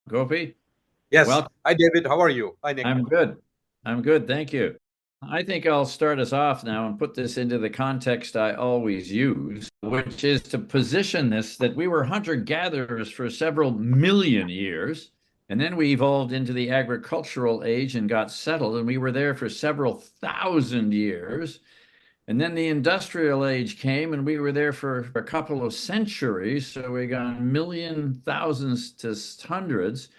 Gopi? Yes. Well, Hi, David. How are you? Hi, Nick. I'm good. I'm good. Thank you. I think I'll start us off now and put this into the context I always use, which is to position this that we were hunter-gatherers for several million years, and then we evolved into the agricultural age and got settled, and we were there for several thousand years. And then the industrial age came, and we were there for a couple of centuries. So we got million, thousands to hundreds.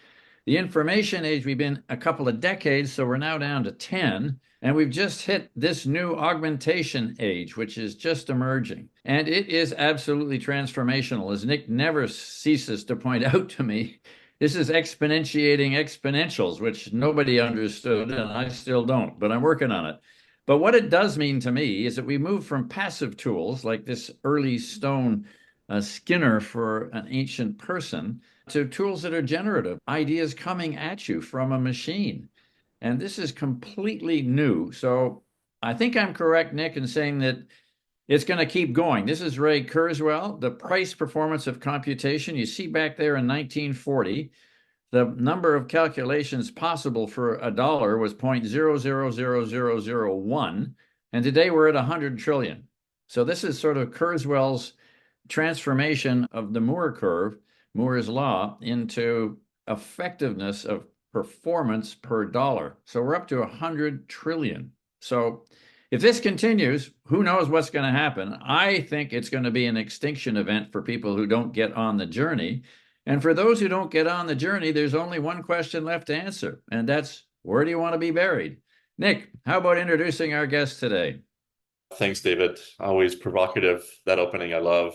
The information age, we've been a couple of decades, so we're now down to 10. And we've just hit this new augmentation age, which is just emerging. And it is absolutely transformational. As Nick never ceases to point out to me, this is exponentiating exponentials, which nobody understood, and I still don't, but I'm working on it. But what it does mean to me is that we move from passive tools like this early stone Skinner for an ancient person to tools that are generative, ideas coming at you from a machine. And this is completely new. So I think I'm correct, Nick, in saying that it's going to keep going. This is Ray Kurzweil, the price performance of computation. You see back there in 1940, the number of calculations possible for a dollar was 0.000001, and today we're at 100 trillion. So this is sort of Kurzweil's transformation of the Moore curve, Moore's law, into effectiveness of performance per dollar. So we're up to 100 trillion. So if this continues, who knows what's going to happen? I think it's going to be an extinction event for people who don't get on the journey. And for those who don't get on the journey, there's only one question left to answer, and that's where do you want to be buried? Nick, how about introducing our guest today? Thanks, David. Always provocative. That opening, I love.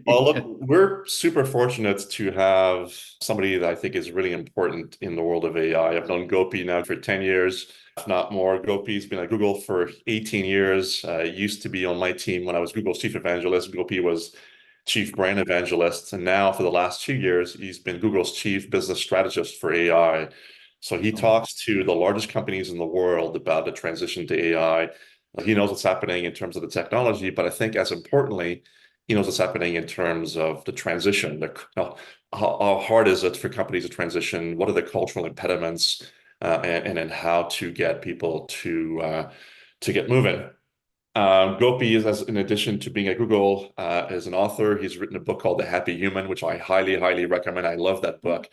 Well, look, we're super fortunate to have somebody that I think is really important in the world of AI. I've known Gopi now for 10 years, if not more. Gopi's been at Google for 18 years. Used to be on my team when I was Google's chief evangelist. Gopi was chief brand evangelist. And now for the last 2 years, he's been Google's chief business strategist for AI. So he talks to the largest companies in the world about the transition to AI. He knows what's happening in terms of the technology, but I think as importantly, he knows what's happening in terms of the transition. How hard is it for companies to transition? What are the cultural impediments, and then how to get people to get moving? Gopi is, in addition to being at Google, is an author. He's written a book called The Happy Human, which I highly, highly recommend. I love that book.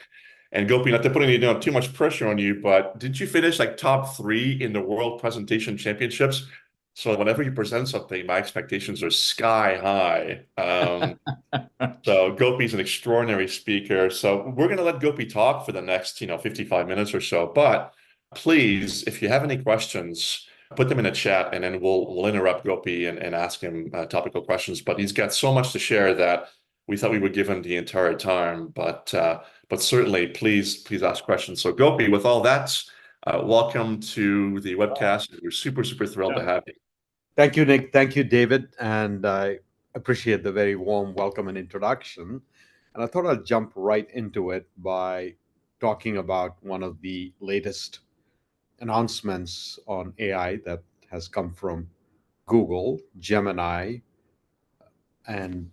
And Gopi, not to put too much pressure on you, but did you finish like top three in the World Presentation Championships? So whenever you present something, my expectations are sky high. So Gopi's an extraordinary speaker. So we're going to let Gopi talk for the next, 55 minutes or so. But please, if you have any questions, put them in a chat, and then we'll interrupt Gopi and ask him topical questions. But he's got so much to share that we thought we would give him the entire time. But certainly, please ask questions. So Gopi, with all that, welcome to the webcast. We're super, super thrilled to have you. Thank you, Nick. Thank you, David. And I appreciate the very warm welcome and introduction. And I thought I'd jump right into it by talking about one of the latest announcements on AI that has come from Google, Gemini, and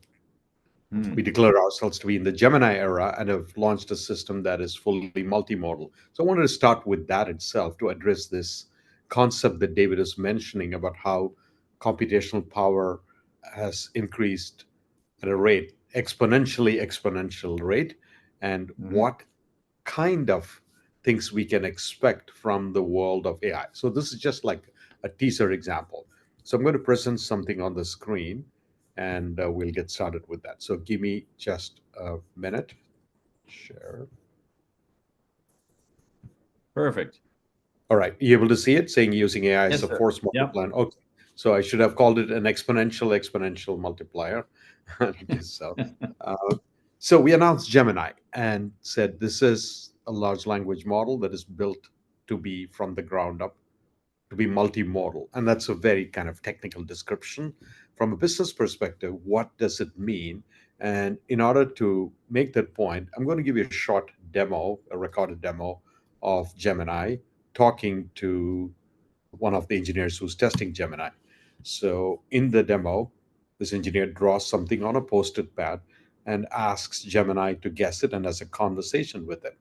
we declare ourselves to be in the Gemini era and have launched a system that is fully multimodal. So I wanted to start with that itself to address this concept that David is mentioning about how computational power has increased at a rate, exponential rate, and what kind of things we can expect from the world of AI. So this is just like a teaser example. So I'm going to present something on the screen and we'll get started with that. So give me just a minute. Share. Perfect. All right. You able to see it saying using AI as Yes, a sir. force Yep. multiplier? Okay. So I should have called it an exponential multiplier. so, uh, so we announced Gemini and said this is a large language model that is built to be from the ground up, to be multimodal. And that's a very kind of technical description. From a business perspective, what does it mean? And in order to make that point, I'm going to give you a short demo, a recorded demo of Gemini talking to one of the engineers who's testing Gemini. So in the demo, this engineer draws something on a post-it pad and asks Gemini to guess it and has a conversation with it.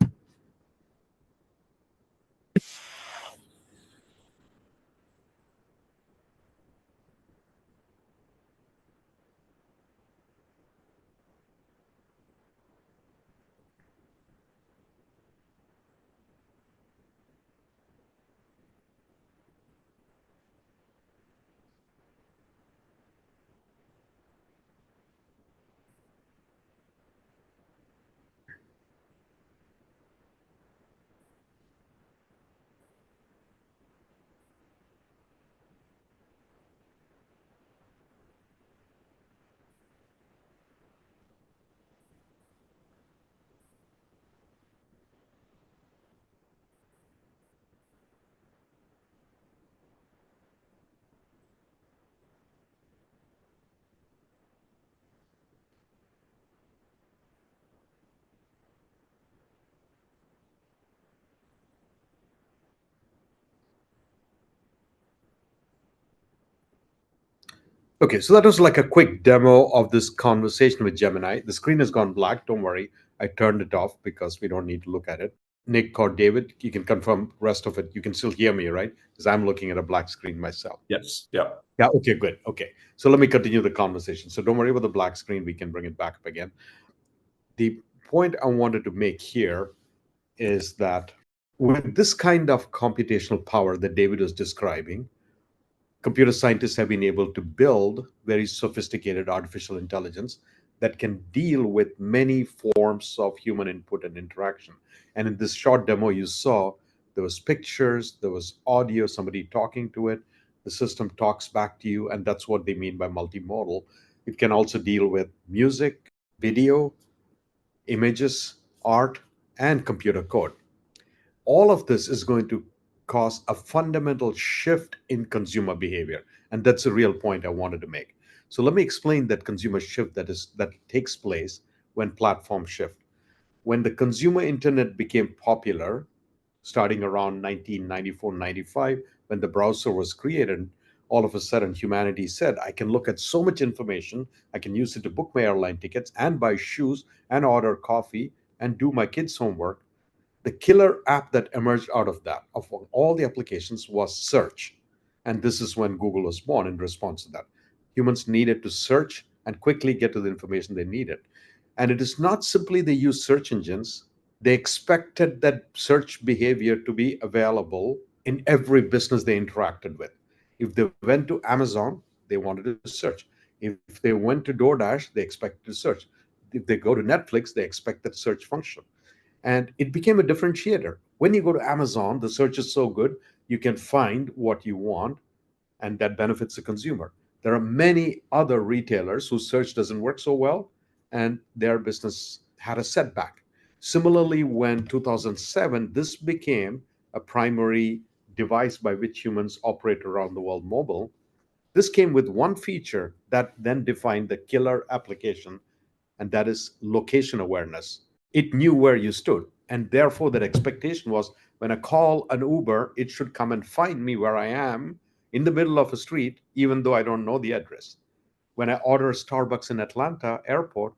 Okay, so that was like a quick demo of this conversation with Gemini. The screen has gone black. Don't worry. I turned it off because we don't need to look at it. Nick or David, you can confirm rest of it. You can still hear me, right? Because I'm looking at a black screen myself. Yes. Yeah. Yeah, okay, good. Okay. So let me continue the conversation. So don't worry about the black screen. We can bring it back up again. The point I wanted to make here is that with this kind of computational power that David was describing, computer scientists have been able to build very sophisticated artificial intelligence that can deal with many forms of human input and interaction. And in this short demo you saw, there was pictures, there was audio, somebody talking to it, the system talks back to you, and that's what they mean by multimodal. It can also deal with music, video, images, art, and computer code. All of this is going to cause a fundamental shift in consumer behavior, and that's a real point I wanted to make. So let me explain that consumer shift that takes place when platforms shift. When the consumer internet became popular, starting around 1994-95, when the browser was created, all of a sudden humanity said, I can look at so much information, I can use it to book my airline tickets and buy shoes and order coffee and do my kids' homework. The killer app that emerged out of that, of all the applications, was search. And this is when Google was born in response to that. Humans needed to search and quickly get to the information they needed. And it is not simply they use search engines, they expected that search behavior to be available in every business they interacted with. If they went to Amazon, they wanted to search. If they went to DoorDash, they expected to search. If they go to Netflix, they expect that search function. And it became a differentiator. When you go to Amazon, the search is so good, you can find what you want, and that benefits the consumer. There are many other retailers whose search doesn't work so well, and their business had a setback. Similarly, when 2007, this became a primary device by which humans operate around the world, mobile. This came with one feature that then defined the killer application, and that is location awareness. It knew where you stood, and therefore that expectation was, when I call an Uber, it should come and find me where I am in the middle of a street, even though I don't know the address. When I order Starbucks in Atlanta airport,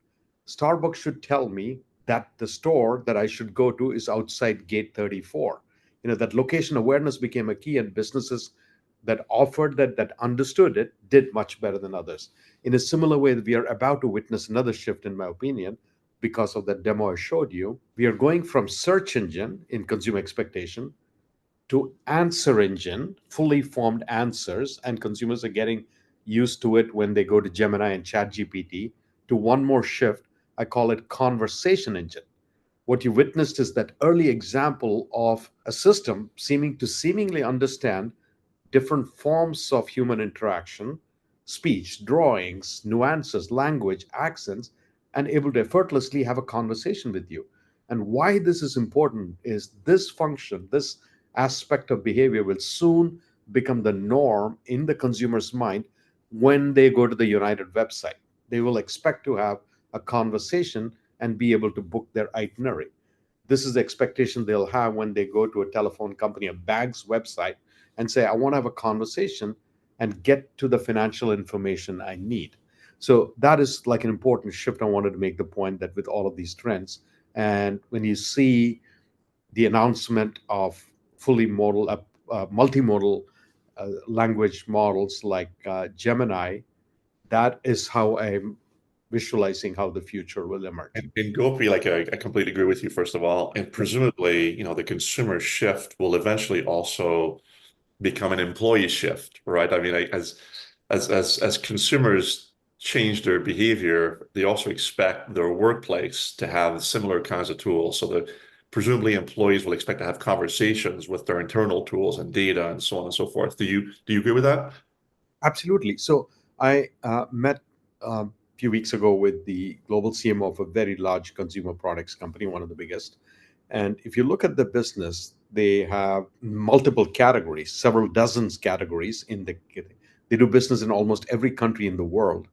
Starbucks should tell me that the store that I should go to is outside gate 34. That location awareness became a key, and businesses that offered that understood it did much better than others. In a similar way, we are about to witness another shift, in my opinion, because of that demo I showed you. We are going from search engine in consumer expectation to answer engine, fully formed answers, and consumers are getting used to it when they go to Gemini and ChatGPT, to one more shift. I call it conversation engine. What you witnessed is that early example of a system seemingly understand different forms of human interaction, speech, drawings, nuances, language, accents, and able to effortlessly have a conversation with you. And why this is important is this function, this aspect of behavior will soon become the norm in the consumer's mind when they go to the United website. They will expect to have a conversation and be able to book their itinerary. This is the expectation they'll have when they go to a telephone company, a bank's website, and say, I want to have a conversation and get to the financial information I need. So that is like an important shift. I wanted to make the point that with all of these trends, and when you see the announcement of multimodal language models like Gemini, that is how I'm visualizing how the future will emerge. And Gopi, like I completely agree with you, first of all. And presumably, the consumer shift will eventually also become an employee shift, right? I mean, as consumers change their behavior, they also expect their workplace to have similar kinds of tools. So that presumably employees will expect to have conversations with their internal tools and data and so on and so forth. Do you agree with that? Absolutely. So I met a few weeks ago with the global CMO of a very large consumer products company, one of the biggest. And if you look at the business, they have multiple categories, several dozens categories in the. They do business in almost every country in the world,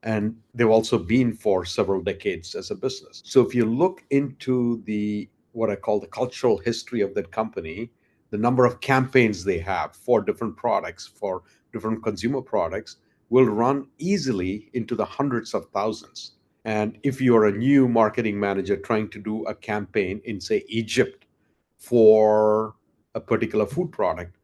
and they've also been for several decades as a business. So if you look into the what I call the cultural history of that company, the number of campaigns they have for different products, for different consumer products, will run easily into the hundreds of thousands. And if you're a new marketing manager trying to do a campaign in, say, Egypt for a particular food product,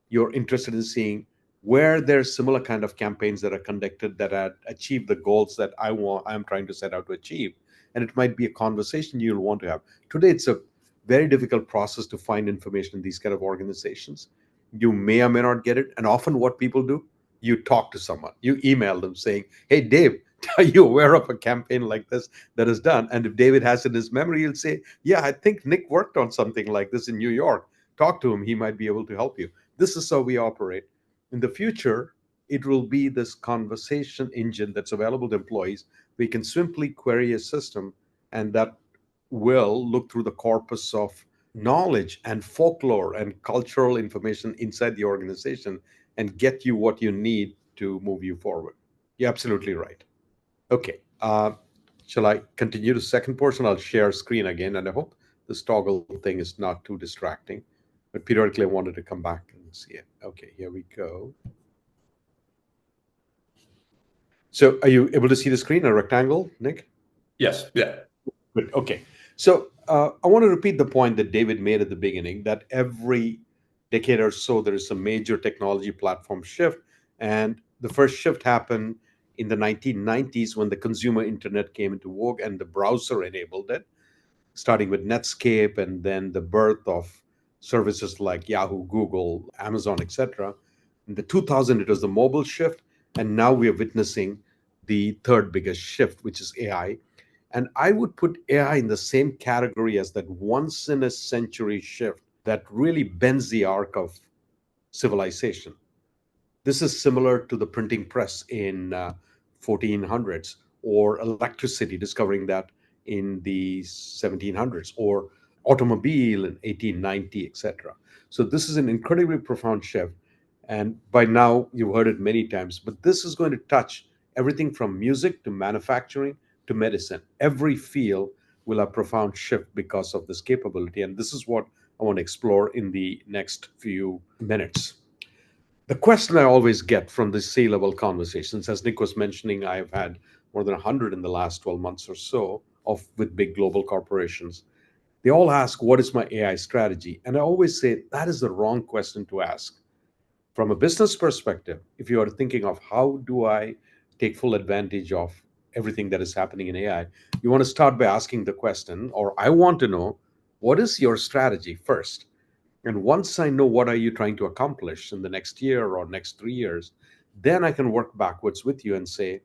you're interested in seeing where there's similar kind of campaigns that are conducted that achieve the goals that I'm trying to set out to achieve. And it might be a conversation you'll want to have. Today, it's a very difficult process to find information in these kind of organizations. You may or may not get it. And often what people do, you talk to someone, you email them saying, hey, Dave, are you aware of a campaign like this that is done? And if David has it in his memory, he'll say, yeah, I think Nick worked on something like this in New York. Talk to him. He might be able to help you. This is how we operate. In the future, it will be this conversation engine that's available to employees. We can simply query a system, and that will look through the corpus of knowledge and folklore and cultural information inside the organization and get you what you need to move you forward. You're absolutely right. Okay. Shall I continue the second portion? I'll share screen again, and I hope this toggle thing is not too distracting. But periodically, I wanted to come back and see it. Okay, here we go. So are you able to see the screen, a rectangle, Nick? Yes. Yeah. Good. Okay. So I want to repeat the point that David made at the beginning, that every decade or so, there is a major technology platform shift. And the first shift happened in the 1990s when the consumer internet came into vogue and the browser enabled it, starting with Netscape and then the birth of services like Yahoo, Google, Amazon, etc. In the 2000, it was the mobile shift. And now we are witnessing the third biggest shift, which is AI. And I would put AI in the same category as that once in a century shift that really bends the arc of civilization. This is similar to the printing press in 1400s, or electricity, discovering that in the 1700s, or automobile in 1890, etc. So this is an incredibly profound shift. And by now, you've heard it many times, but this is going to touch everything from music to manufacturing to medicine. Every field will have profound shift because of this capability. And this is what I want to explore in the next few minutes. The question I always get from the C-level conversations, as Nick was mentioning, I've had more than 100 in the last 12 months or so of with big global corporations. They all ask, what is my AI strategy? And I always say that is the wrong question to ask. From a business perspective, if you are thinking of how do I take full advantage of everything that is happening in AI, you want to start by asking the question, or I want to know, what is your strategy first? And once I know what are you trying to accomplish in the next year or next 3 years, then I can work backwards with you and say,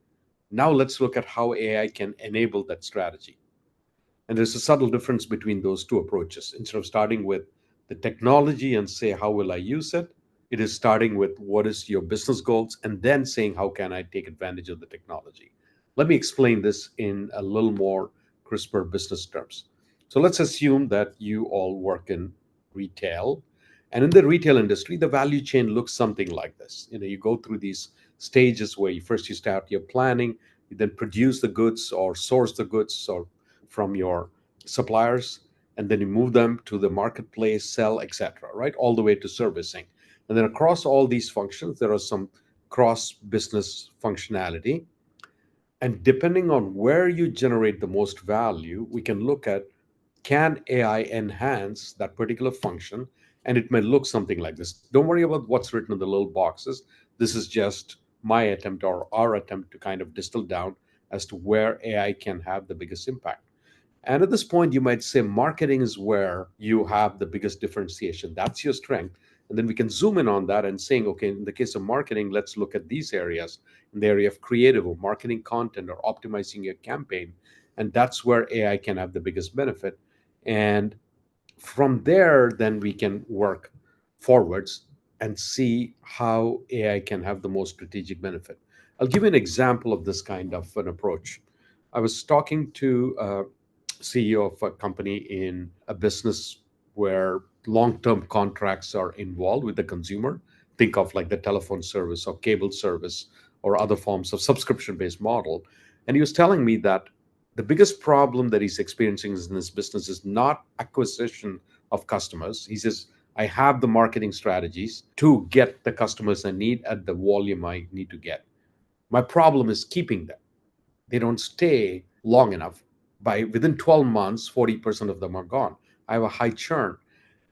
now let's look at how AI can enable that strategy. And there's a subtle difference between those two approaches. Instead of starting with the technology and say, how will I use it? It is starting with what is your business goals and then saying, how can I take advantage of the technology? Let me explain this in a little more crisper business terms. So let's assume that you all work in retail. And in the retail industry, the value chain looks something like this. You go through these stages where you start your planning, you then produce the goods or source the goods or from your suppliers, and then you move them to the marketplace, sell, etc., right? All the way to servicing. And then across all these functions, there are some cross business functionality. And depending on where you generate the most value, we can look at, can AI enhance that particular function? And it may look something like this. Don't worry about what's written in the little boxes. This is just my attempt or our attempt to kind of distill down as to where AI can have the biggest impact. And at this point, you might say marketing is where you have the biggest differentiation. That's your strength. And then we can zoom in on that and saying, okay, in the case of marketing, let's look at these areas, in the area of creative or marketing content or optimizing your campaign. And that's where AI can have the biggest benefit. And from there, then we can work forwards and see how AI can have the most strategic benefit. I'll give you an example of this kind of an approach. I was talking to a CEO of a company in a business where long-term contracts are involved with the consumer. Think of like the telephone service or cable service or other forms of subscription-based model. And he was telling me that the biggest problem that he's experiencing in this business is not acquisition of customers. He says, I have the marketing strategies to get the customers I need at the volume I need to get. My problem is keeping them. They don't stay long enough. Within 12 months, 40% of them are gone. I have a high churn,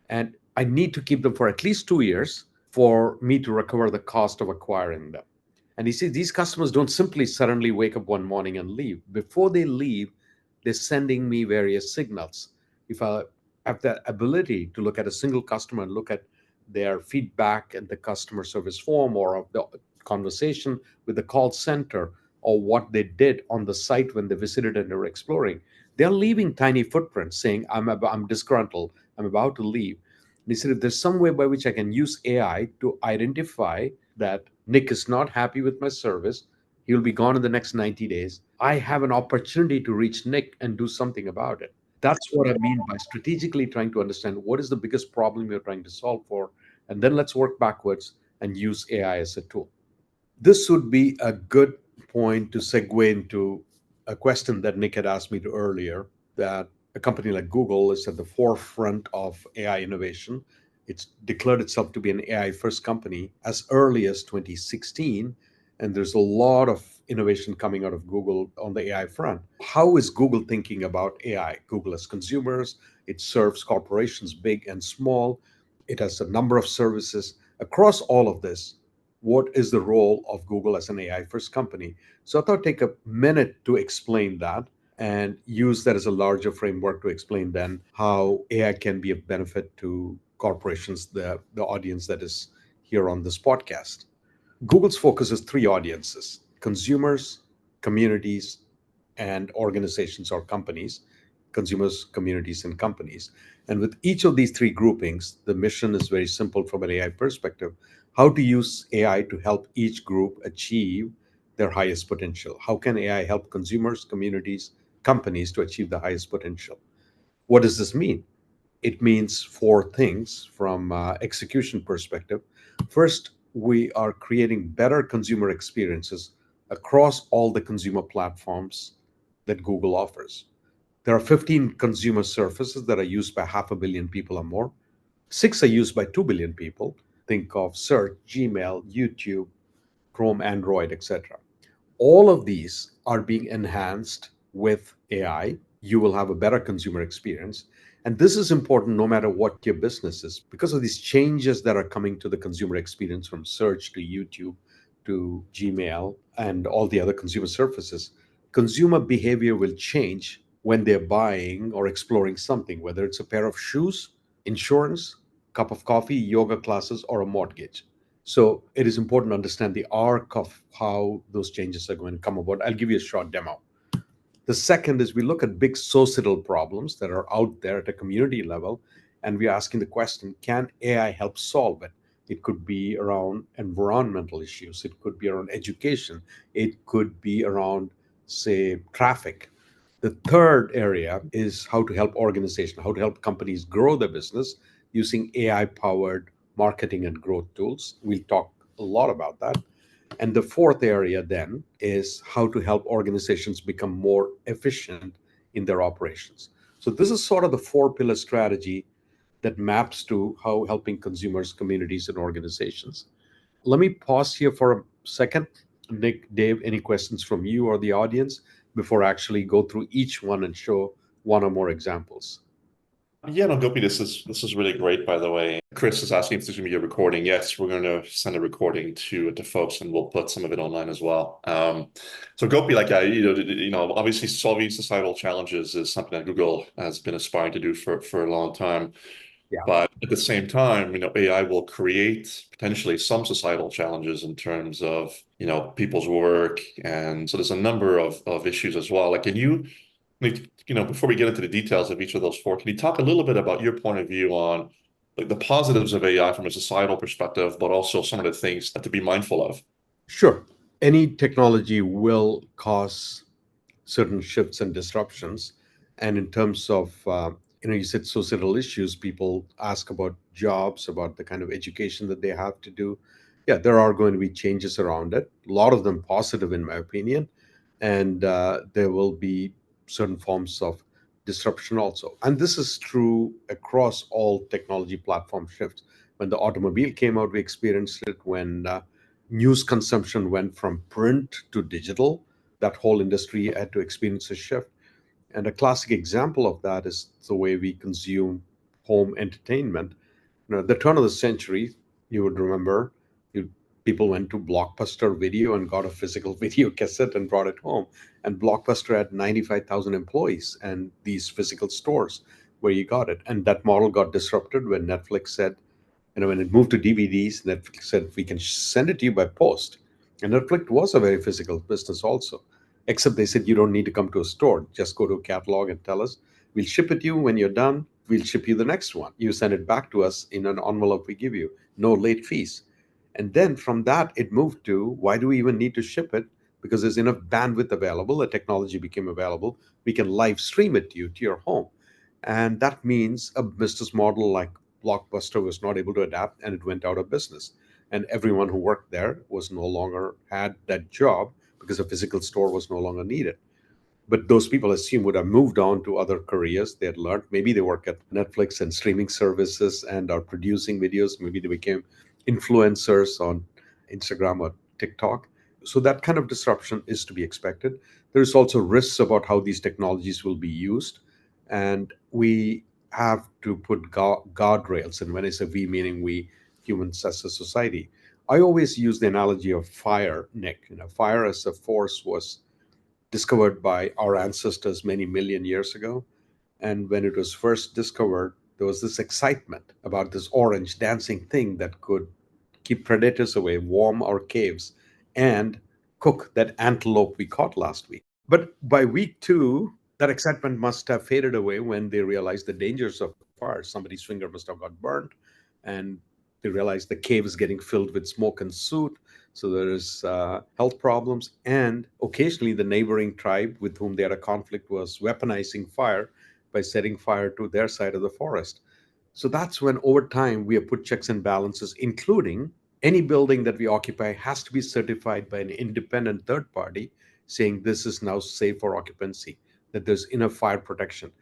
and I need to keep them for at least 2 years for me to recover the cost of acquiring them. And you see, these customers don't simply suddenly wake up one morning and leave. Before they leave, they're sending me various signals. If I have the ability to look at a single customer and look at their feedback in the customer service form or of the conversation with the call center or what they did on the site when they visited and they were exploring, they're leaving tiny footprints saying, I'm disgruntled, I'm about to leave. And he said, if there's some way by which I can use AI to identify that Nick is not happy with my service, he'll be gone in the next 90 days. I have an opportunity to reach Nick and do something about it. That's what I mean by strategically trying to understand what is the biggest problem you're trying to solve for. And then let's work backwards and use AI as a tool. This would be a good point to segue into a question that Nick had asked me to earlier, that a company like Google is at the forefront of AI innovation. It's declared itself to be an AI first company as early as 2016. And there's a lot of innovation coming out of Google on the AI front. How is Google thinking about AI? Google has consumers, it serves corporations, big and small. It has a number of services. Across all of this, what is the role of Google as an AI first company? So I thought I'd take a minute to explain that and use that as a larger framework to explain then how AI can be a benefit to corporations, the audience that is here on this podcast. Google's focus is three audiences: consumers, communities, and organizations or companies. Consumers, communities, and companies. And with each of these three groupings, the mission is very simple from an AI perspective: how to use AI to help each group achieve their highest potential. How can AI help consumers, communities, companies to achieve the highest potential? What does this mean? It means four things from execution perspective. First, we are creating better consumer experiences across all the consumer platforms that Google offers. There are 15 consumer surfaces that are used by 500 million people or more. Six are used by 2 billion people. Think of search, Gmail, YouTube, Chrome, Android, etc. All of these are being enhanced with AI. You will have a better consumer experience. And this is important no matter what your business is, because of these changes that are coming to the consumer experience from search to YouTube to Gmail and all the other consumer surfaces. Consumer behavior will change when they're buying or exploring something, whether it's a pair of shoes, insurance, cup of coffee, yoga classes, or a mortgage. So it is important to understand the arc of how those changes are going to come about. I'll give you a short demo. The second is we look at big societal problems that are out there at a community level, and we're asking the question, can AI help solve it? It could be around environmental issues, it could be around education, it could be around, say, traffic. The third area is how to help organizations, how to help companies grow their business using AI powered marketing and growth tools. We'll talk a lot about that. And the fourth area then is how to help organizations become more efficient in their operations. So this is sort of the four pillar strategy that maps to how helping consumers, communities, and organizations. Let me pause here for a second. Nick, Dave, any questions from you or the audience before I actually go through each one and show one or more examples? Yeah, no, Gopi, this is really great, by the way. Chris is asking if there's going to be a recording. Yes, we're going to send a recording to folks, and we'll put some of it online as well. So Gopi, like obviously solving societal challenges is something that Google has been aspiring to do for a long time. Yeah. But at the same time, AI will create potentially some societal challenges in terms of, people's work. And so there's a number of issues as well. Like, can you, before we get into the details of each of those four, can you talk a little bit about your point of view on like the positives of AI from a societal perspective, but also some of the things to be mindful of? Sure. Any technology will cause certain shifts and disruptions. And in terms of, you said societal issues, people ask about jobs, about the kind of education that they have to do. Yeah, there are going to be changes around it, a lot of them positive, in my opinion. And there will be certain forms of disruption also. And this is true across all technology platform shifts. When the automobile came out, we experienced it. When news consumption went from print to digital, that whole industry had to experience a shift. And a classic example of that is the way we consume home entertainment. At the turn of the century, you would remember, you, people went to Blockbuster Video and got a physical video cassette and brought it home. And Blockbuster had 95,000 employees and these physical stores where you got it. And that model got disrupted when Netflix said, when it moved to DVDs, Netflix said we can send it to you by post. And Netflix was a very physical business also, except they said you don't need to come to a store. Just go to a catalog and tell us. We'll ship it to you when you're done. We'll ship you the next one. You send it back to us in an envelope we give you. No late fees. And then from that, it moved to why do we even need to ship it? Because there's enough bandwidth available. The technology became available. We can live stream it to you to your home. And that means a business model like Blockbuster was not able to adapt and it went out of business. And everyone who worked there was no longer had that job because a physical store was no longer needed. But those people, I assume, would have moved on to other careers they had learned. Maybe they work at Netflix and streaming services and are producing videos. Maybe they became influencers on Instagram or TikTok. So that kind of disruption is to be expected. There's also risks about how these technologies will be used. And we have to put guardrails. And when I say we, meaning we humans as a society. I always use the analogy of fire, Nick. Fire as a force was discovered by our ancestors many million years ago. And when it was first discovered, there was this excitement about this orange dancing thing that could keep predators away, warm our caves, and cook that antelope we caught last week. But by week two, that excitement must have faded away when they realized the dangers of fire. Somebody's finger must have got burned, and they realized the cave is getting filled with smoke and soot. So there is health problems, and occasionally the neighboring tribe with whom they had a conflict was weaponizing fire by setting fire to their side of the forest. So that's when, over time, we have put checks and balances, including any building that we occupy has to be certified by an independent third party saying this is now safe for occupancy, that there's enough fire protection.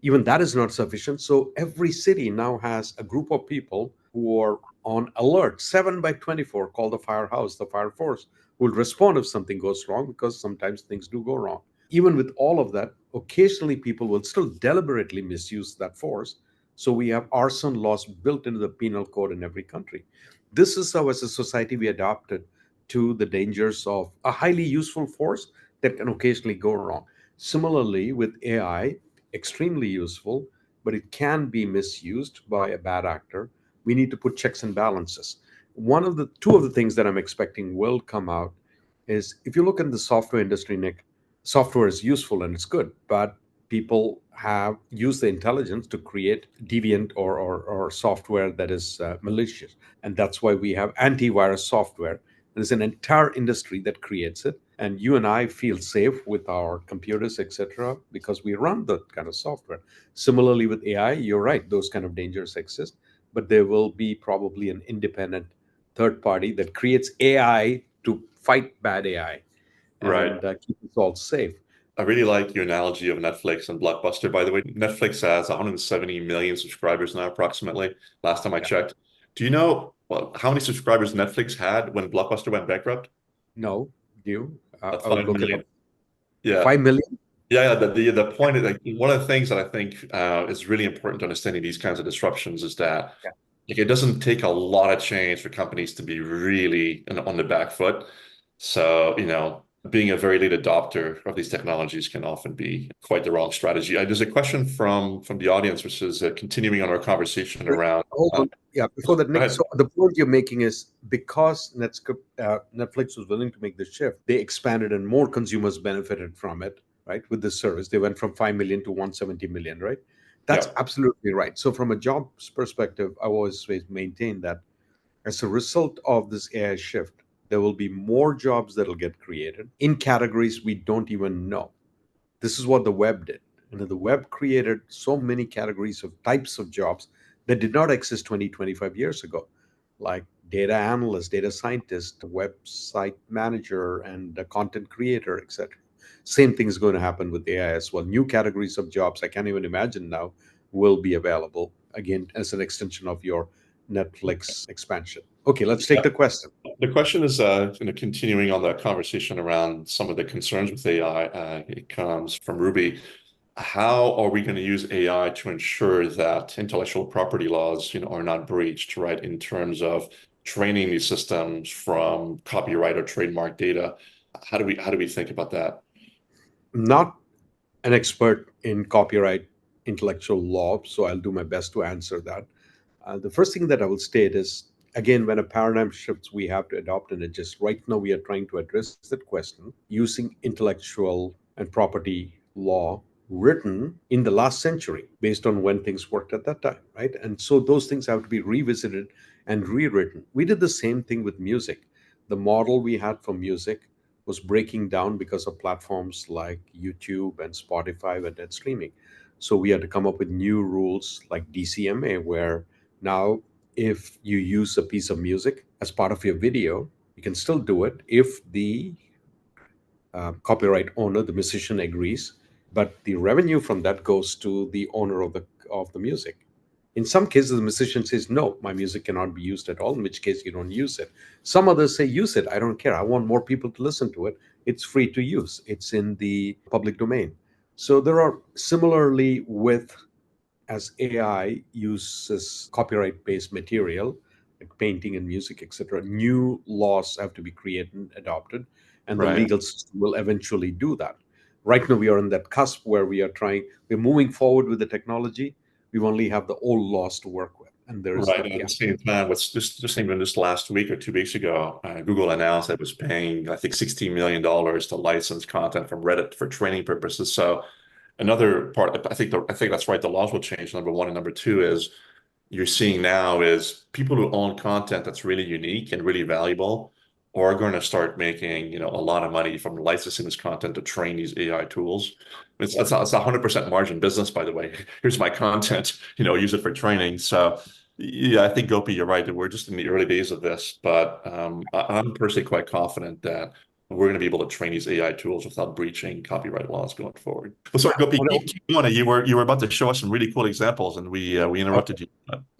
Even that is not sufficient. So every city now has a group of people who are on alert 7 by 24, called the firehouse, the fire force, who will respond if something goes wrong, because sometimes things do go wrong. Even with all of that, occasionally people will still deliberately misuse that force. So we have arson laws built into the penal code in every country. This is how, as a society, we adapted to the dangers of a highly useful force that can occasionally go wrong. Similarly, with AI, extremely useful, but it can be misused by a bad actor. We need to put checks and balances. Two of the things that I'm expecting will come out is, if you look in the software industry, Nick, software is useful and it's good, but people have used the intelligence to create deviant or software that is malicious. And that's why we have antivirus software. There's an entire industry that creates it. And you and I feel safe with our computers, etc., because we run that kind of software. Similarly, with AI, you're right, those kind of dangers exist, but there will be probably an independent third party that creates AI to fight bad AI Right. and keep us all safe. I really like your analogy of Netflix and Blockbuster. By the way, Netflix has 170 million subscribers now, approximately, last time I Yeah. checked. Do you know, well, how many subscribers Netflix had when Blockbuster went bankrupt? No, you. About I will 5 look it million. up. Yeah. 5 million? Yeah, yeah. The point is, like, one of the things that I think is really important to understanding these kinds of disruptions is that, Yeah. like, it doesn't take a lot of change for companies to be really on the back foot. So, being a very late adopter of these technologies can often be quite the wrong strategy. There's a question from the audience, which is continuing on our conversation Wait, around. hold on. Yeah, before that, Go Nick. ahead. So the point you're making is, because Netflix was willing to make the shift, they expanded and more consumers benefited from it, right? With this service, they went from 5 million to 170 million, right? That's Yeah. absolutely right. So from a jobs perspective, I always maintain that as a result of this AI shift, there will be more jobs that will get created in categories we don't even know. This is what the web did. The web created so many categories of types of jobs that did not exist 20, 25 years ago, like data analyst, data scientist, website manager, and a content creator, etc. Same thing is going to happen with AI as well. New categories of jobs I can't even imagine now will be available, again, as an extension of your Netflix expansion. Okay, let's take the question. The question is, continuing on the conversation around some of the concerns with AI. It comes from Ruby. How are we going to use AI to ensure that intellectual property laws, are not breached, right? In terms of training these systems from copyright or trademark data. How do we think about that? Not an expert in copyright intellectual law, so I'll do my best to answer that. The first thing that I will state is, again, when a paradigm shifts, we have to adopt and adjust. Right now, we are trying to address that question using intellectual and property law written in the last century based on when things worked at that time, right? And so those things have to be revisited and rewritten. We did the same thing with music. The model we had for music was breaking down because of platforms like YouTube and Spotify and that streaming. So we had to come up with new rules like DCMA, where now if you use a piece of music as part of your video, you can still do it if the copyright owner, the musician, agrees, but the revenue from that goes to the owner of the music. In some cases, the musician says, "No, my music cannot be used at all," in which case you don't use it. Some others say, "Use it. I don't care. I want more people to listen to it. It's free to use. It's in the public domain." So there are similarly with as AI uses copyright-based material like painting and music, etc., new laws have to be created and adopted, and the Right. legal system will eventually do that. Right now, we are in that cusp where we're moving forward with the technology. We only have the old laws to work with, and there is Right. that And at the gap. same time, what's just even this last week or 2 weeks ago, Google announced that it was paying, I think, $16 million to license content from Reddit for training purposes. So another part, I think that's right. The laws will change. Number one, and number two is you're seeing now is people who own content that's really unique and really valuable are going to start making, a lot of money from licensing this content to train these AI tools. It's a 100% margin business, by the way. Here's my content, use it for training. So yeah, I think Gopi, you're right. That we're just in the early days of this, but I'm personally quite confident that we're going to be able to train these AI tools without breaching copyright laws going forward. Well, sorry, Gopi, keep going. You were about to show us some really cool examples, and we interrupted you.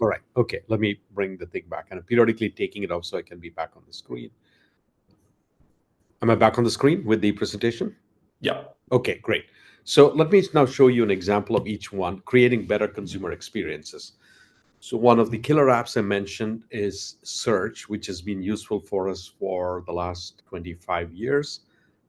All right. Okay. Let me bring the thing back, and I'm periodically taking it off so I can be back on the screen. Am I back on the screen with the presentation? Yeah. Okay, great. So let me now show you an example of each one, creating better consumer experiences. So one of the killer apps I mentioned is search, which has been useful for us for the last 25 years,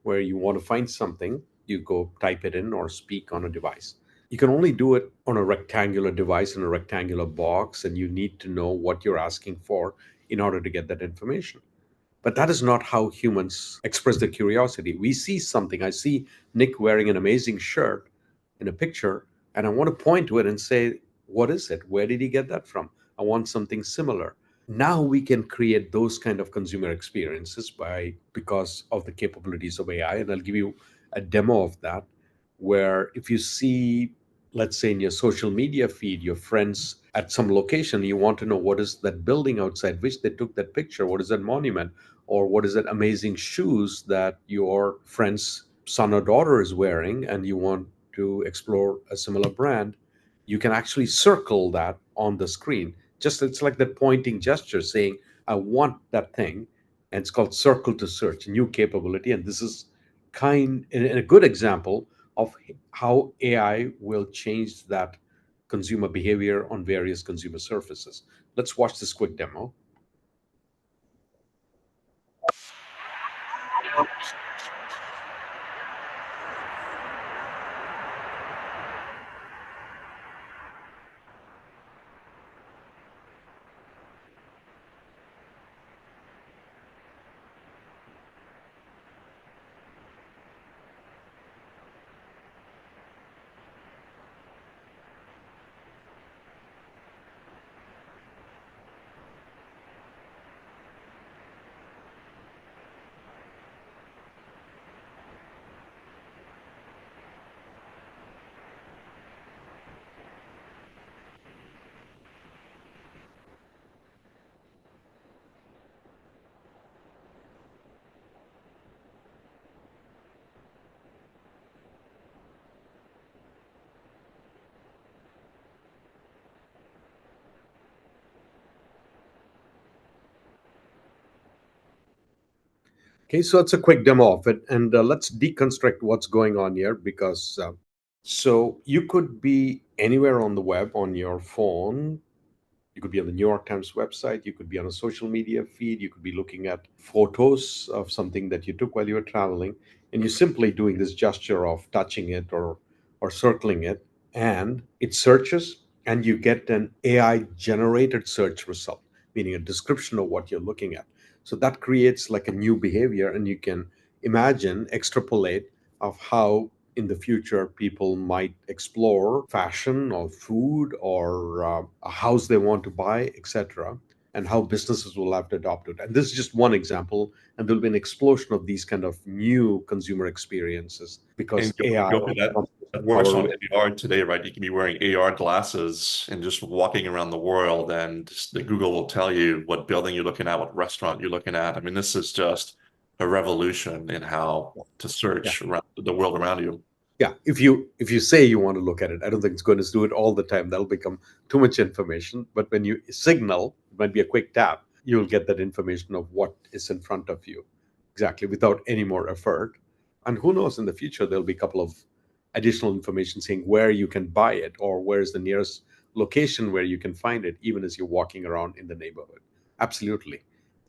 where you want to find something, you go type it in or speak on a device. You can only do it on a rectangular device in a rectangular box, and you need to know what you're asking for in order to get that information. But that is not how humans express their curiosity. We see something. I see Nick wearing an amazing shirt in a picture, and I want to point to it and say, "What is it? Where did he get that from? I want something similar." Now we can create those kind of consumer experiences because of the capabilities of AI. And I'll give you a demo of that, where if you see, let's say in your social media feed, your friends at some location, you want to know what is that building outside which they took that picture, what is that monument, or what is that amazing shoes that your friend's son or daughter is wearing, and you want to explore a similar brand, you can actually circle that on the screen. Just it's like that pointing gesture saying, "I want that thing," and it's called circle to search, a new capability. And this is a good example of how AI will change that consumer behavior on various consumer surfaces. Let's watch this quick demo. Okay, so it's a quick demo of it, and let's deconstruct what's going on here because so you could be anywhere on the web on your phone. You could be on the New York Times website. You could be on a social media feed. You could be looking at photos of something that you took while you were traveling, and you're simply doing this gesture of touching it or circling it, and it searches, and you get an AI generated search result, meaning a description of what you're looking at. So that creates like a new behavior, and you can imagine, extrapolate of how in the future people might explore fashion or food or a house they want to buy, etc., and how businesses will have to adopt it. And this is just one example, and there'll be an explosion of these kind of new consumer experiences because And AI Gopi, that works power. on AR today, right? You can be wearing AR glasses and just walking around the world, and just the Google will tell you what building you're looking at, what restaurant you're looking at. I mean, this is just a revolution in how to Yeah. search around the world around you. Yeah, if you say you want to look at it, I don't think it's going to do it all the time. That'll become too much information. But when you signal, it might be a quick tap, you'll get that information of what is in front of you exactly without any more effort. And who knows, in the future there'll be a couple of additional information saying where you can buy it or where's the nearest location where you can find it, even as you're walking around in the neighborhood. Absolutely.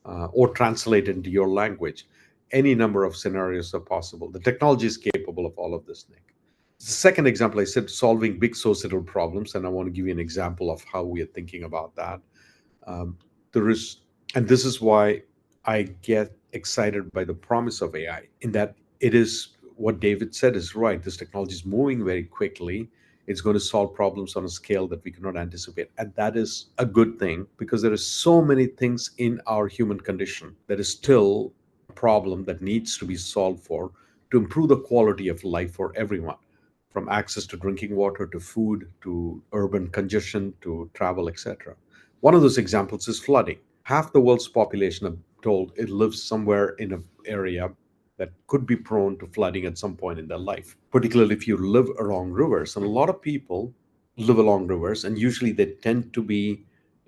Or translate into your language. Any number of scenarios are possible. The technology is capable of all of this, Nick. The second example, I said solving big societal problems, and I want to give you an example of how we are thinking about that. Um, there is, and this is why I get excited by the promise of AI, in that it is what David said is right. This technology is moving very quickly. It's going to solve problems on a scale that we cannot anticipate. And that is a good thing because there are so many things in our human condition that is still a problem that needs to be solved for to improve the quality of life for everyone, from access to drinking water to food to urban congestion to travel, etc. One of those examples is flooding. Half the world's population, I'm told, it lives somewhere in an area that could be prone to flooding at some point in their life, particularly if you live along rivers. And a lot of people live along rivers, and usually they tend to be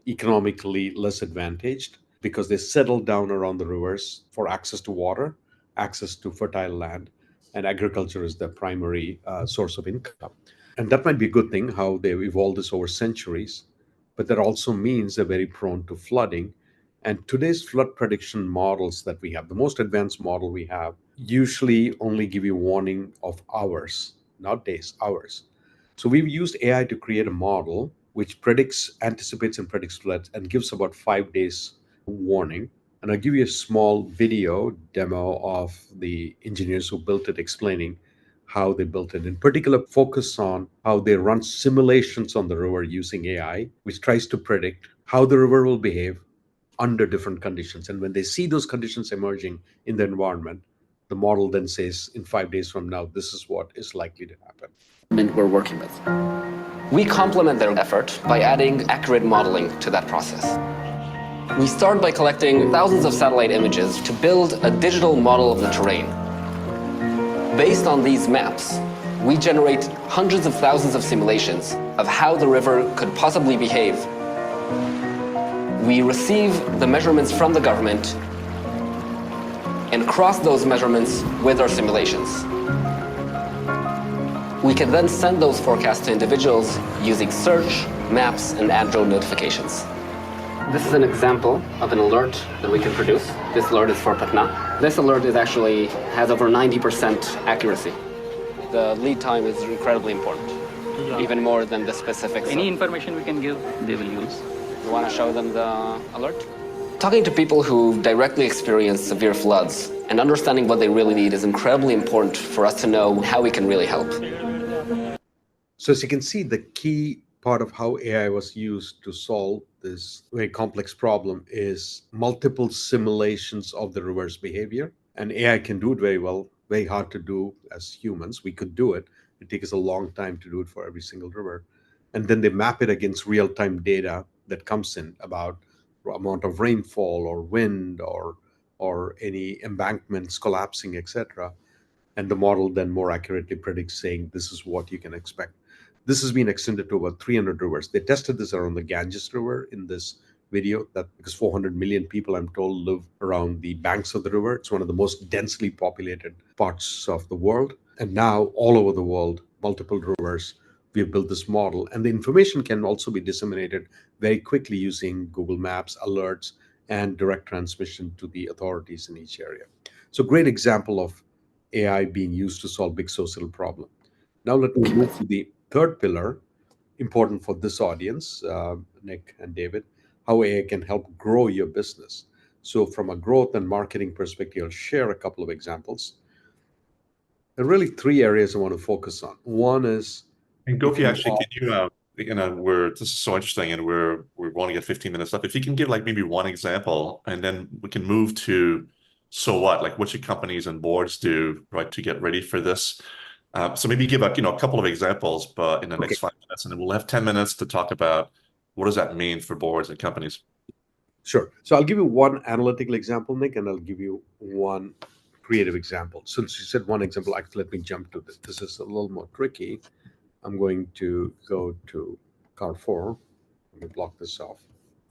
economically less advantaged because they settle down around the rivers for access to water, access to fertile land, and agriculture is their primary source of income. And that might be a good thing, how they've evolved this over centuries, but that also means they're very prone to flooding. And today's flood prediction models that we have, the most advanced model we have, usually only give you warning of hours, not days, hours. So we've used AI to create a model which predicts, anticipates, and predicts floods and gives about 5 days warning. And I'll give you a small video demo of the engineers who built it, explaining how they built it. In particular, focus on how they run simulations on the river using AI, which tries to predict how the river will behave under different conditions. And when they see those conditions emerging in the environment, the model then says in 5 days from now, this is what is likely to happen. We're working with. We complement their effort by adding accurate modeling to that process. We start by collecting thousands of satellite images to build a digital model of the terrain. Based on these maps, we generate hundreds of thousands of simulations of how the river could possibly behave. We receive the measurements from the government and cross those measurements with our simulations. We can then send those forecasts to individuals using search, maps, and Android notifications. This is an example of an alert that we can produce. This alert is for Patna. This alert has over 90% accuracy. The lead time is incredibly important, even more than the specifics. Any information we can give, they will use. You want to show them the alert? Talking to people who directly experience severe floods and understanding what they really need is incredibly important for us to know how we can really help. So as you can see, the key part of how AI was used to solve this very complex problem is multiple simulations of the river's behavior. And AI can do it very well, very hard to do as humans. We could do it. It takes us a long time to do it for every single river. And then they map it against real-time data that comes in about amount of rainfall or wind or any embankments collapsing, etc. And the model then more accurately predicts, saying this is what you can expect. This has been extended to over 300 rivers. They tested this around the Ganges River in this video, that because 400 million people, I'm told, live around the banks of the river. It's one of the most densely populated parts of the world. And now all over the world, multiple rivers, we've built this model. And the information can also be disseminated very quickly using Google Maps, alerts, and direct transmission to the authorities in each area. So great example of AI being used to solve big social problem. Now let me move to the third pillar, important for this audience, Nick and David, how AI can help grow your business. So from a growth and marketing perspective, I'll share a couple of examples. There are really three areas I want to focus on. One is, And Gopi, actually, can you, this is so interesting, and we're want to get 15 minutes left. If you can give like maybe one example, and then we can move to, so what, like what should companies and boards do, right, to get ready for this? So maybe give a couple of examples, but in the next 5 minutes, and then we'll have 10 minutes to talk about what does that mean for boards and companies. Sure. So I'll give you one analytical example, Nick, and I'll give you one creative example. Since you said one example, actually, let me jump to this. This is a little more tricky. I'm going to go to Carrefour. Let me block this off.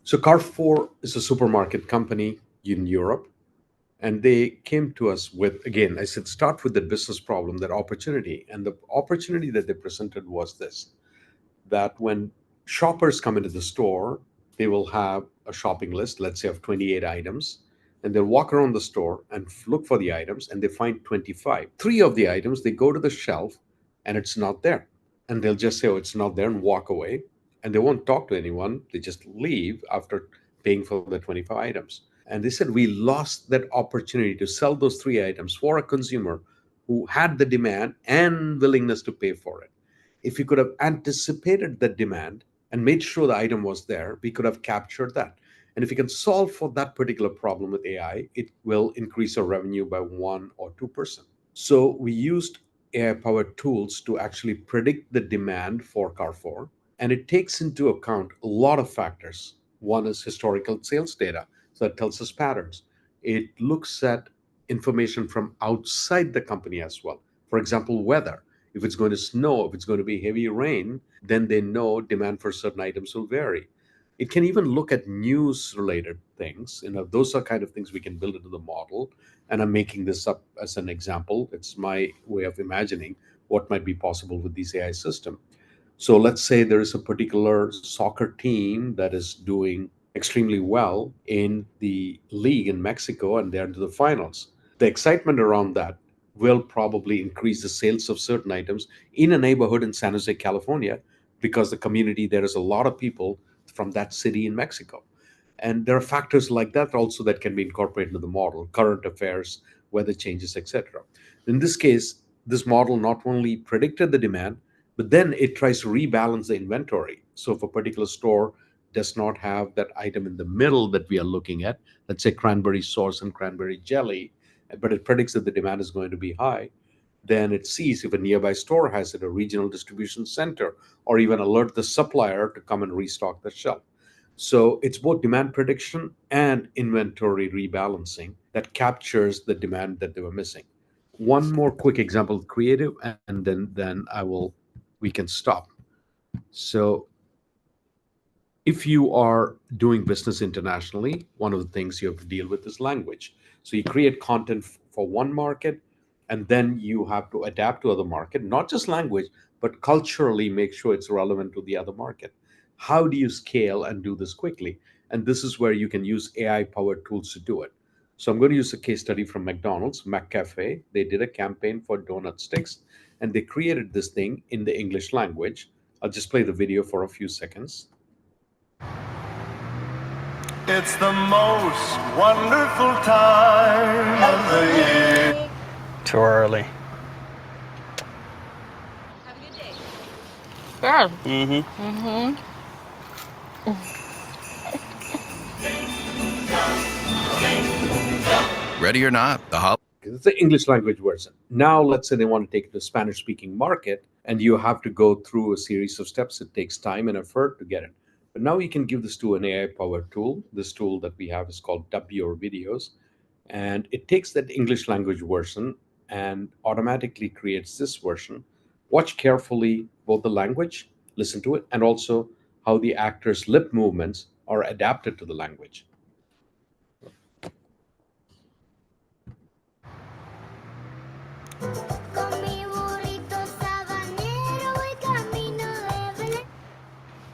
So Carrefour is a supermarket company in Europe. And they came to us with, again, I said, start with the business problem, that opportunity. And the opportunity that they presented was this, that when shoppers come into the store, they will have a shopping list, let's say of 28 items, and they'll walk around the store and look for the items, and they find 25. Three of the items, they go to the shelf and it's not there. And they'll just say, oh, it's not there, and walk away. And they won't talk to anyone. They just leave after paying for the 25 items. And they said, we lost that opportunity to sell those three items for a consumer who had the demand and willingness to pay for it. If we could have anticipated the demand and made sure the item was there, we could have captured that. And if we can solve for that particular problem with AI, it will increase our revenue by 1 or 2%. So we used AI powered tools to actually predict the demand for Carrefour. And it takes into account a lot of factors. One is historical sales data. So it tells us patterns. It looks at information from outside the company as well. For example, weather. If it's going to snow, if it's going to be heavy rain, then they know demand for certain items will vary. It can even look at news related things. Those are kind of things we can build into the model. And I'm making this up as an example. It's my way of imagining what might be possible with these AI system. So let's say there is a particular soccer team that is doing extremely well in the league in Mexico, and they're into the finals. The excitement around that will probably increase the sales of certain items in a neighborhood in San Jose, California, because the community, there is a lot of people from that city in Mexico. And there are factors like that also that can be incorporated into the model, current affairs, weather changes, etc. In this case, this model not only predicted the demand, but then it tries to rebalance the inventory. So if a particular store does not have that item in the middle that we are looking at, let's say cranberry sauce and cranberry jelly, but it predicts that the demand is going to be high, then it sees if a nearby store has it, a regional distribution center, or even alert the supplier to come and restock the shelf. So it's both demand prediction and inventory rebalancing that captures the demand that they were missing. One more quick example, creative, and then we can stop. So if you are doing business internationally, one of the things you have to deal with is language. So you create content for one market, and then you have to adapt to other market, not just language, but culturally make sure it's relevant to the other market. How do you scale and do this quickly? And this is where you can use AI powered tools to do it. So I'm going to use a case study from McDonald's, McCafe. They did a campaign for donut sticks, and they created this thing in the English language. I'll just play the video for a few seconds. It's the most wonderful time of the year. Too early. Have a good day. Good. Mm-hmm. Ready or not, It's the English language version. Now, let's say they want to take it to a Spanish speaking market, and you have to go through a series of steps. It takes time and effort to get it. But now you can give this to an AI powered tool. This tool that we have is called Dub Your Videos. And it takes that English language version and automatically creates this version. Watch carefully both the language, listen to it, and also how the actors' lip movements are adapted to the language.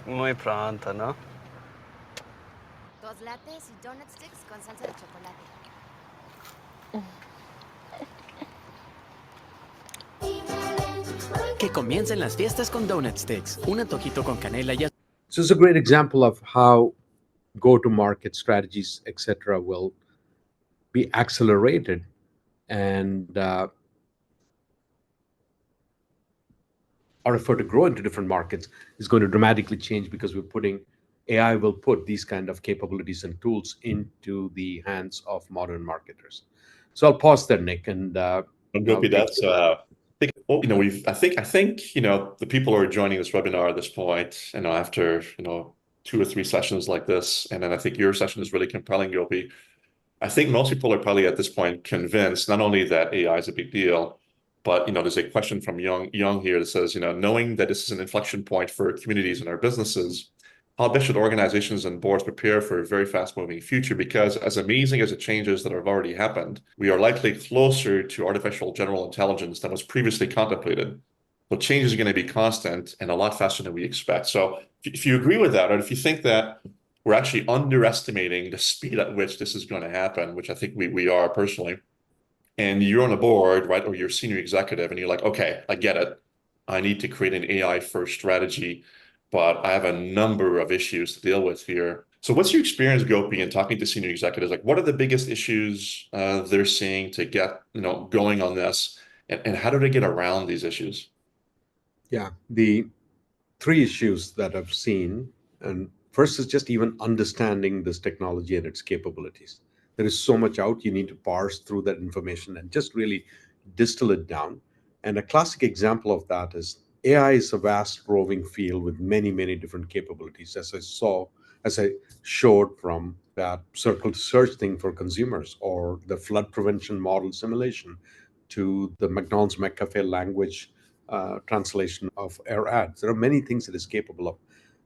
Muy pronto, ¿no? 2 lattes y donut sticks con salsa de chocolate. Que comiencen las fiestas con Donut Sticks, un antojito con canela y So it's a great example of how go-to-market strategies, etc., will be accelerated, and our effort to grow into different markets is going to dramatically change because we're putting AI will put these kind of capabilities and tools into the hands of modern marketers. So I'll pause there, Nick, and Gopi, that's I think the people who are joining this webinar at this point, after 2 or 3 sessions like this, and then I think your session is really compelling, Gopi. I think most people are probably at this point convinced not only that AI is a big deal, but there's a question from Young here that says, knowing that this is an inflection point for communities and our businesses, how best should organizations and boards prepare for a very fast-moving future? Because as amazing as the changes that have already happened, we are likely closer to artificial general intelligence than was previously contemplated. So change is going to be constant and a lot faster than we expect. So if you agree with that, or if you think that we're actually underestimating the speed at which this is going to happen, which I think we are personally, and you're on a board, right, or you're a senior executive, and you're like, okay, I get it. I need to create an AI first strategy, but I have a number of issues to deal with here. So what's your experience, Gopi, in talking to senior executives? Like, what are the biggest issues they're seeing to get going on this, and how do they get around these issues? Yeah, the 3 issues that I've seen, and first is just even understanding this technology and its capabilities. There is so much out, you need to parse through that information and just really distill it down. And a classic example of that is AI is a vast roving field with many, many different capabilities, as I showed from that circle to search thing for consumers, or the flood prevention model simulation, to the McDonald's McCafe language translation of our ads. There are many things it is capable of.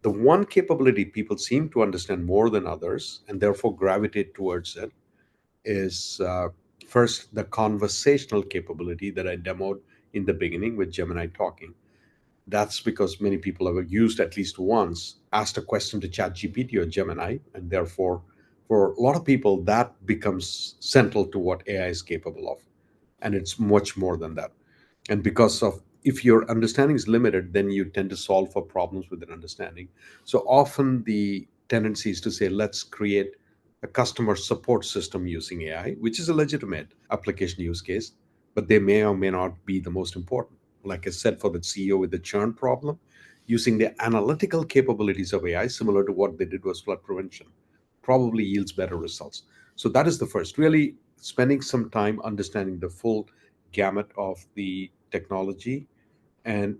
The one capability people seem to understand more than others and therefore gravitate towards it is first the conversational capability that I demoed in the beginning with Gemini talking. That's because many people have used at least once, asked a question to ChatGPT or Gemini, and therefore, for a lot of people, that becomes central to what AI is capable of. And it's much more than that. And because of, if your understanding is limited, then you tend to solve for problems with an understanding. So often the tendency is to say, let's create a customer support system using AI, which is a legitimate application use case, but they may or may not be the most important. Like I said, for the CEO with the churn problem, using the analytical capabilities of AI, similar to what they did was flood prevention, probably yields better results. So that is the first, really spending some time understanding the full gamut of the technology. And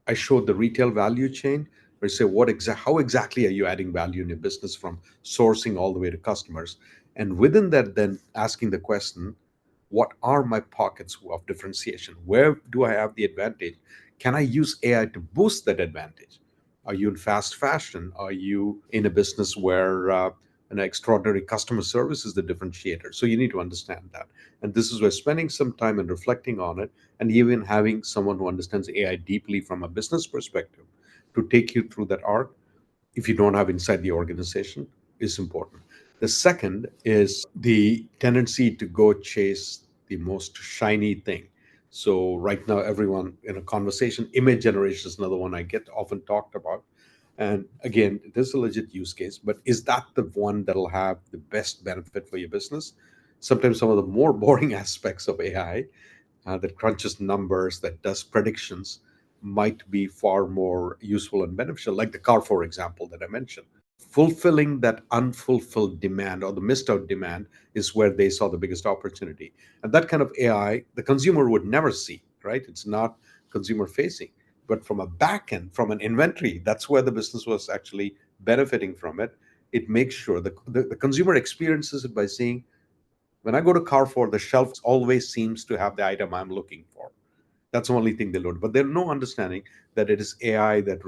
I showed the retail value chain, where you say, how exactly are you adding value in your business from sourcing all the way to customers? And within that, then asking the question, what are my pockets of differentiation? Where do I have the advantage? Can I use AI to boost that advantage? Are you in fast fashion? Are you in a business where an extraordinary customer service is the differentiator? So you need to understand that. And this is where spending some time and reflecting on it, and even having someone who understands AI deeply from a business perspective to take you through that arc, if you don't have inside the organization, is important. The second is the tendency to go chase the most shiny thing. So right now, everyone in a conversation, image generation is another one I get often talked about. And again, this is a legit use case, but is that the one that'll have the best benefit for your business? Sometimes some of the more boring aspects of AI that crunches numbers, that does predictions, might be far more useful and beneficial, like the car, for example, that I mentioned. Fulfilling that unfulfilled demand or the missed out demand is where they saw the biggest opportunity. And that kind of AI, the consumer would never see, right? It's not consumer facing. But from a back end, from an inventory, that's where the business was actually benefiting from it. It makes sure the consumer experiences it by saying, when I go to Carrefour, the shelf always seems to have the item I'm looking for. That's the only thing they learned. But there's no understanding that it is AI that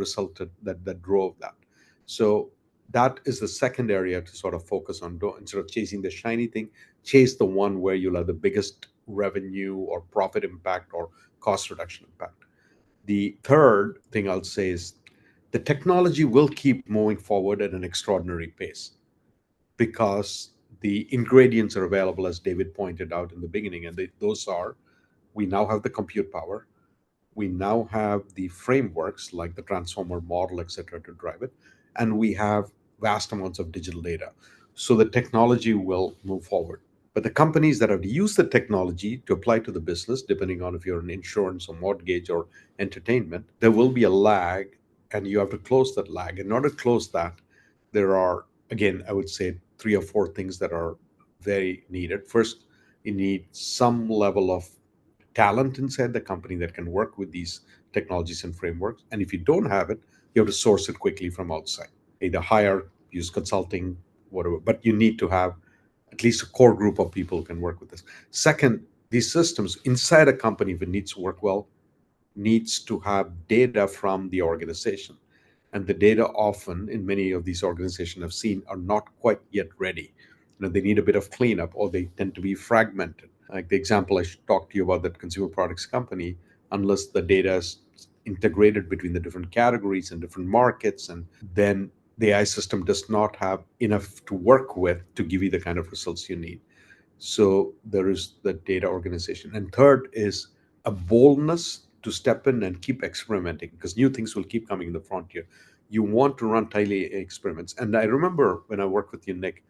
drove that. So that is the second area to sort of focus on. Don't, instead of chasing the shiny thing, chase the one where you'll have the biggest revenue or profit impact or cost reduction impact. The third thing I'll say is the technology will keep moving forward at an extraordinary pace because the ingredients are available, as David pointed out in the beginning, and those are, we now have the compute power, we now have the frameworks like the transformer model, etc., to drive it, and we have vast amounts of digital data. So the technology will move forward. But the companies that have used the technology to apply to the business, depending on if you're in insurance or mortgage or entertainment, there will be a lag, and you have to close that lag. In order to close that, there are, again, I would say three or four things that are very needed. First, you need some level of talent inside the company that can work with these technologies and frameworks. And if you don't have it, you have to source it quickly from outside. Either hire, use consulting, whatever. But you need to have at least a core group of people who can work with this. Second, these systems inside a company, if it needs to work well, needs to have data from the organization. And the data often in many of these organizations I've seen are not quite yet ready. They need a bit of cleanup, or they tend to be fragmented. Like the example I talked to you about, that consumer products company, unless the data is integrated between the different categories and different markets, and then the AI system does not have enough to work with to give you the kind of results you need. So there is the data organization. And third is a boldness to step in and keep experimenting, because new things will keep coming in the frontier. You want to run tiny experiments. And I remember when I worked with you, Nick,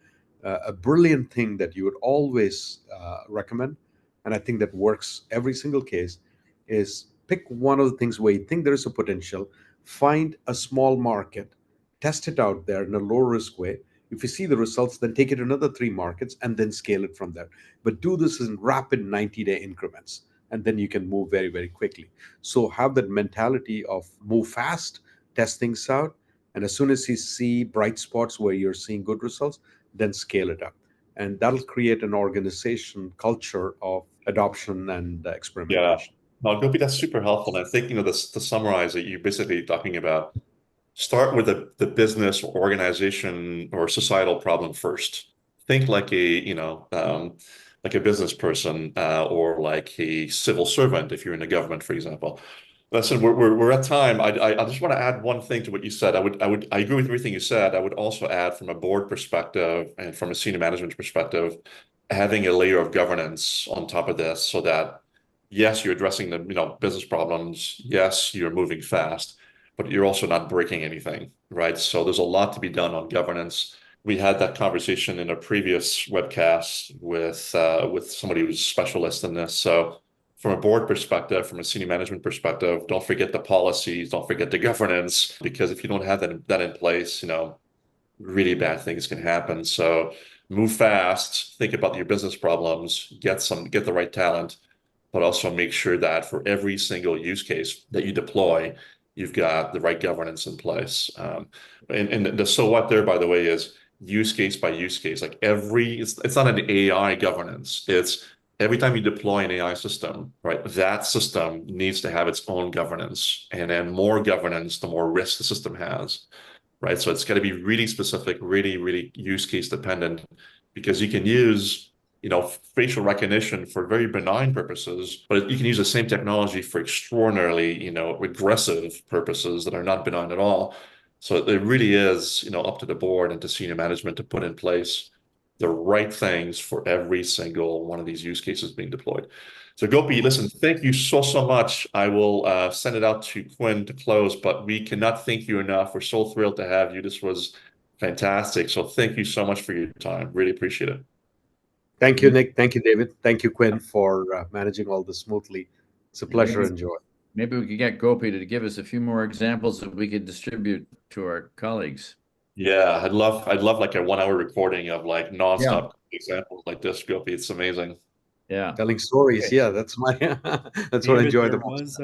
a brilliant thing that you would always recommend, and I think that works every single case, is pick one of the things where you think there is a potential, find a small market, test it out there in a low risk way. If you see the results, then take it to another three markets and then scale it from there. But do this in rapid 90-day increments, and then you can move very, very quickly. So have that mentality of move fast, test things out, and as soon as you see bright spots where you're seeing good results, then scale it up. And that'll create an organization culture of adoption and Yeah. experimentation. No, Gopi, that's super helpful. And I think, this, to summarize it, you're basically talking about start with the business or organization or societal problem first. Think like like a business person, or like a civil servant if you're in the government, for example. Listen, we're at time. I just want to add one thing to what you said. I agree with everything you said. I would also add, from a board perspective and from a senior management perspective, having a layer of governance on top of this, so that yes, you're addressing the business problems. Yes, you're moving fast, but you're also not breaking anything, right? So there's a lot to be done on governance. We had that conversation in a previous webcast with somebody who's a specialist in this. So from a board perspective, from a senior management perspective, don't forget the policies, don't forget the governance, because if you don't have that in place, really bad things can happen. So move fast, think about your business problems, get the right talent, but also make sure that for every single use case that you deploy, you've got the right governance in place. And the so what there, by the way, is use case by use case. Like it's not an AI governance. It's every time you deploy an AI system, right? That system needs to have its own governance, and then more governance, the more risk the system has, right? So it's got to be really specific, really, really use case dependent, because you can use, facial recognition for very benign purposes, but you can use the same technology for extraordinarily, aggressive purposes that are not benign at all. So it really is, up to the board and to senior management to put in place the right things for every single one of these use cases being deployed. So Gopi, listen, thank you so much. I will send it out to Quinn to close, but we cannot thank you enough. We're so thrilled to have you. This was fantastic. So thank you so much for your time. Really appreciate it. Thank you, Nick. Thank you, David. Thank you, Quinn, for managing all this smoothly. It's a pleasure. Enjoy. Maybe we could get Gopi to give us a few more examples that we could distribute to our colleagues. Yeah, I'd love like a 1 hour recording of like nonstop examples like this, Gopi. It's amazing. Yeah. Telling stories. Okay. Yeah, that's my that's what I David, enjoy the most.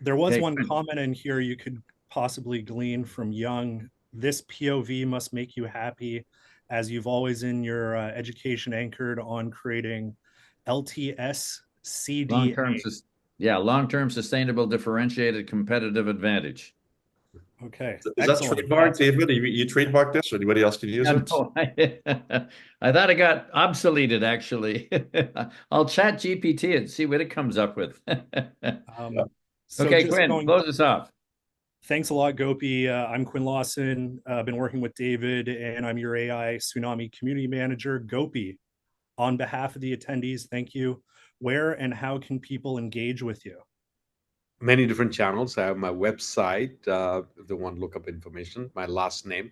There was Okay, one Quinn. comment in here you could possibly glean from Young. This POV must make you happy, as you've always in your education anchored on creating LTSCDA. Long-term sustainable differentiated competitive advantage. Okay. Is that Excellent. trademarked, David? You trademarked this, or anybody else can use Yeah, it? no, I thought it got obsoleted, actually. I'll chat GPT and see what it comes up with. So Okay, just Quinn, going, close us off. thanks a lot, Gopi. I'm Quinn Lawson. I've been working with David, and I'm your AI Tsunami Community Manager. Gopi, on behalf of the attendees, thank you. Where and how can people engage with you? Many different channels. I have my website, if they want to look up information, my last name,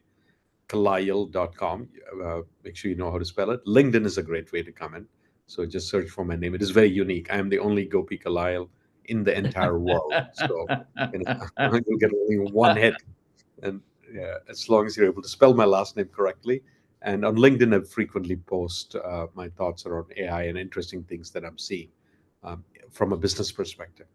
Kallayil.com. Make sure you know how to spell it. LinkedIn is a great way to come in. So just search for my name. It is very unique. I am the only Gopi Kallayil in the entire world. So you'll get only one hit. And as long as you're able to spell my last name correctly. And on LinkedIn, I frequently post my thoughts around AI and interesting things that I'm seeing from a business perspective.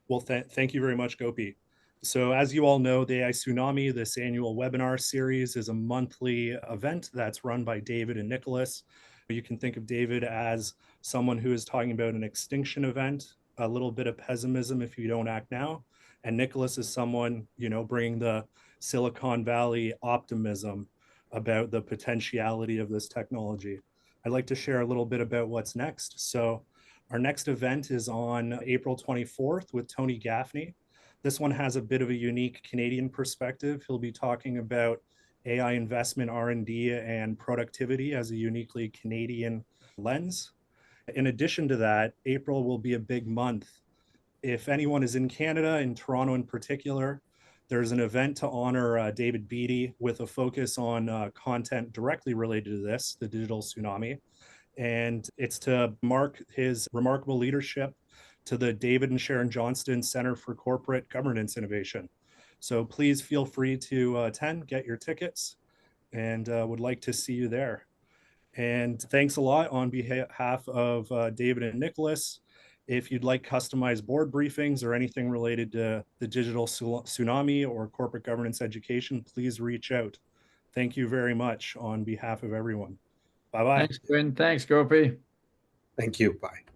Well, thank you very much, Gopi. So as you all know, the AI Tsunami, this annual webinar series, is a monthly event that's run by David and Nicholas. You can think of David as someone who is talking about an extinction event, a little bit of pessimism if you don't act now. And Nicholas is someone, bringing the Silicon Valley optimism about the potentiality of this technology. I'd like to share a little bit about what's next. So our next event is on April 24th with Tony Gaffney. This one has a bit of a unique Canadian perspective. He'll be talking about AI investment, R&D, and productivity as a uniquely Canadian lens. In addition to that, April will be a big month. If anyone is in Canada, in Toronto in particular, there's an event to honor David Beatty with a focus on content directly related to this, the digital tsunami. And it's to mark his remarkable leadership to the David and Sharon Johnston Center for Corporate Governance Innovation. So please feel free to attend, get your tickets, and would like to see you there. And thanks a lot on behalf of David and Nicholas. If you'd like customized board briefings or anything related to the digital tsunami or corporate governance education, please reach out. Thank you very much on behalf of everyone. Bye-bye. Thanks, Quinn. Thanks, Gopi. Thank you. Bye.